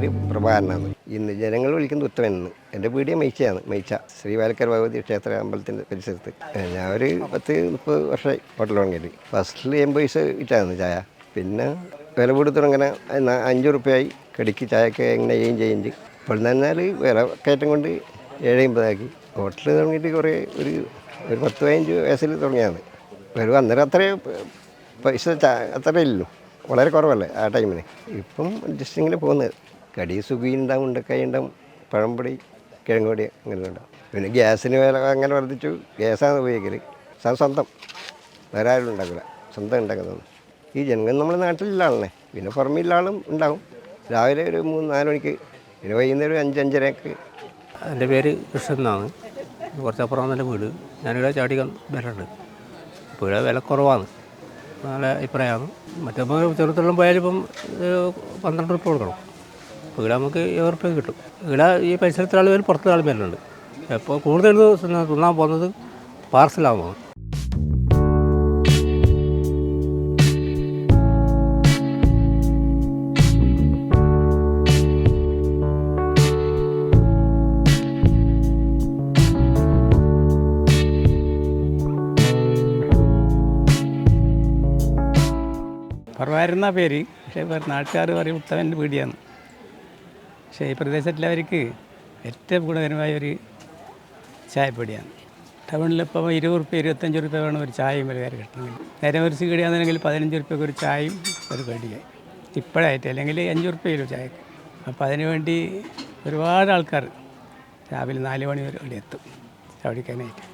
പേര് പ്രഭാകരനാണ്. ഇന്ന് ജനങ്ങൾ വിളിക്കുന്നത് ഉത്തമനെന്ന്. എൻ്റെ വീഡിയോ മൈച്ചയാണ്. മൈച്ച ശ്രീവാലക്കർ ഭഗവതി ക്ഷേത്ര അമ്പലത്തിൻ്റെ പരിസരത്ത്. ഞാൻ ഒരു 10-30 വർഷമായി ഹോട്ടൽ തുടങ്ങിയിട്ട്. ഫസ്റ്റിൽ 80 പൈസ വിറ്റായിരുന്നു ചായ. പിന്നെ വില കൂടി തുടങ്ങനെ 5 റുപ്യയായി കടിക്ക് ചായക്ക് എങ്ങനെ ചെയ്യും. ഇപ്പോൾ എന്നാൽ വില കയറ്റം കൊണ്ട് 7.50 ഹോട്ടൽ തുടങ്ങിയിട്ട് കുറേ ഒരു 10-15 വയസ്സിൽ തുടങ്ങിയാണ്. ഒരു അന്നേരം അത്രയും പൈസ അത്രയേ ഇല്ലല്ലോ, വളരെ കുറവല്ലേ ആ ടൈമിന്. ഇപ്പം ജസ്റ്റ് ഇങ്ങനെ പോകുന്നത്. കടി സുഖി ഉണ്ടാവും, ഉണ്ടക്കായി ഉണ്ടാവും, പഴംപൊടി, കിഴങ്ങുപൊടി അങ്ങനെ ഉണ്ടാവും. പിന്നെ ഗ്യാസിന് വില അങ്ങനെ വർദ്ധിച്ചു. ഗ്യാസാണ് ഉപയോഗിക്കൽ. സ്വന്തം വേറെ ആരും ഉണ്ടാക്കില്ല, സ്വന്തം ഉണ്ടാക്കുന്നത്. ഈ ജനങ്ങൾ നമ്മുടെ നാട്ടിലുള്ള ആളെ, പിന്നെ പുറമെയുള്ള ആളും ഉണ്ടാവും. രാവിലെ ഒരു 3-4 മണിക്ക്, പിന്നെ വൈകുന്നേരം ഒരു 5-5:30. എൻ്റെ പേര് കൃഷ്ണൻ എന്നാണ്. കുറച്ചപ്പുറം നല്ല വീട്. ഞാനിവിടെ ചാടിക്കാൻ വരണ്ട്. ഇപ്പോൾ ഇവിടെ വില കുറവാണ്, നല്ല അഭിപ്രായമാണ്. മറ്റപ്പോൾ ചെറുതെല്ലാം പോയാലും ഇപ്പം 12 റുപ്യ കൊടുക്കണം. ഇപ്പോൾ ഇവിടെ നമുക്ക് 7 റുപ്യ കിട്ടും. ഇവിടെ ഈ പരിസരത്തിലെ ആൾ വരും, പുറത്തെ ആൾ വരുന്നുണ്ട്. അപ്പോൾ കൂടുതൽ തിന്നാൻ പോകുന്നത് പാർസലാകുമ്പോൾ. പറവായിരുന്ന പേര്, പക്ഷേ നാട്ടുകാർ പറയും ഉത്തമൻ്റെ പീടിയാണ്. പക്ഷേ ഈ പ്രദേശത്തുള്ളവർക്ക് ഏറ്റവും ഗുണകരമായ ഒരു ചായപ്പൊടിയാണ്. ടൗണിലിപ്പോൾ 20 റുപ്യ 25 റുപ്യ വേണം ഒരു ചായയും ഒരു കാര്യം കിട്ടണമെങ്കിൽ. നേരെ മറിച്ച് കടിയാണെന്നുണ്ടെങ്കിൽ 15 റുപ്യക്ക് ഒരു ചായയും ഒരു കടിയായി ഇപ്പോഴായിട്ട്, അല്ലെങ്കിൽ 5 റുപ്യ ഒരു ചായക്ക്. അപ്പോൾ അതിനുവേണ്ടി ഒരുപാട് ആൾക്കാർ രാവിലെ 4 മണി വരെ ഇവിടെ എത്തും ചാടിക്കാനായിട്ട്.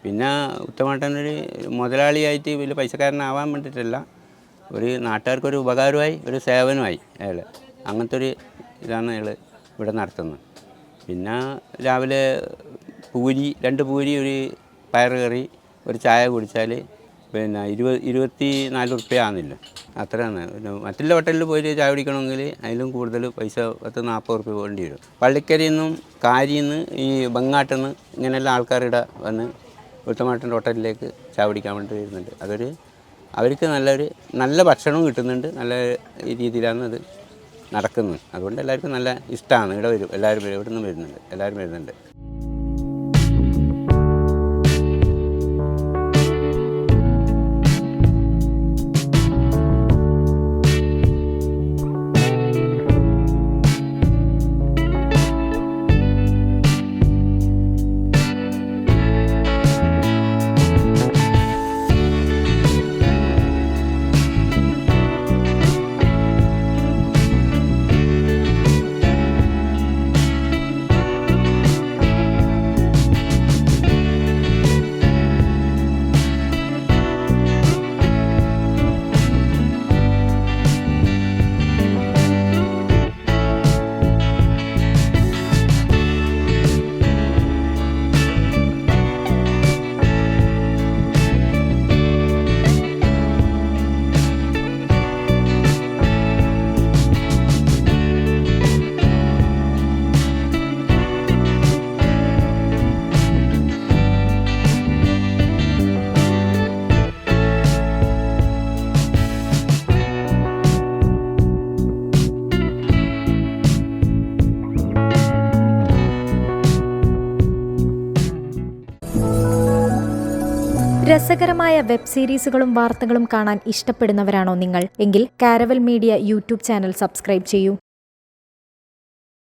പിന്നെ ഉത്തമേട്ടനൊരു മുതലാളിയായിട്ട് വലിയ പൈസക്കാരനാവാൻ വേണ്ടിയിട്ടല്ല, ഒരു നാട്ടുകാർക്കൊരു ഉപകാരമായി, ഒരു സേവനമായി അയാൾ. അങ്ങനത്തെ ഒരു ഇതാണ് അയാൾ ഇവിടെ നടത്തുന്നത്. പിന്നെ രാവിലെ പൂരി, 2 പൂരി, ഒരു പയറ് കറി, ഒരു ചായ കുടിച്ചാൽ പിന്നെ 24 റുപ്യ ആകുന്നില്ല, അത്രയാണ്. പിന്നെ മറ്റുള്ള ഹോട്ടലിൽ പോയിട്ട് ചായ കുടിക്കണമെങ്കിൽ അതിലും കൂടുതൽ പൈസ 40 റുപ്യ വേണ്ടി വരും. പള്ളിക്കരയിൽ നിന്നും കാരിയിൽ നിന്ന് ഈ ബങ്ങാട്ടിൽ നിന്ന് ഇങ്ങനെയുള്ള ആൾക്കാരുടെ വന്ന് ഉത്തമേട്ടൻ്റെ ഹോട്ടലിലേക്ക് ചായ കുടിക്കാൻ വേണ്ടി വരുന്നുണ്ട്. അവർക്ക് നല്ല ഭക്ഷണവും കിട്ടുന്നുണ്ട്, നല്ല രീതിയിലാണ് അത് നടക്കുന്നത്. അതുകൊണ്ട് എല്ലാവർക്കും നല്ല ഇഷ്ടമാണ്. ഇവിടെ വരും, എല്ലാവരും വരും, ഇവിടെ നിന്ന് വരുന്നുണ്ട്, എല്ലാവരും വരുന്നുണ്ട്. രസകരമായ വെബ് സീരീസുകളും വാർത്തകളും കാണാൻ ഇഷ്ടപ്പെടുന്നവരാണോ നിങ്ങൾ? എങ്കിൽ caravel media YouTube channel subscribe ചെയ്യൂ.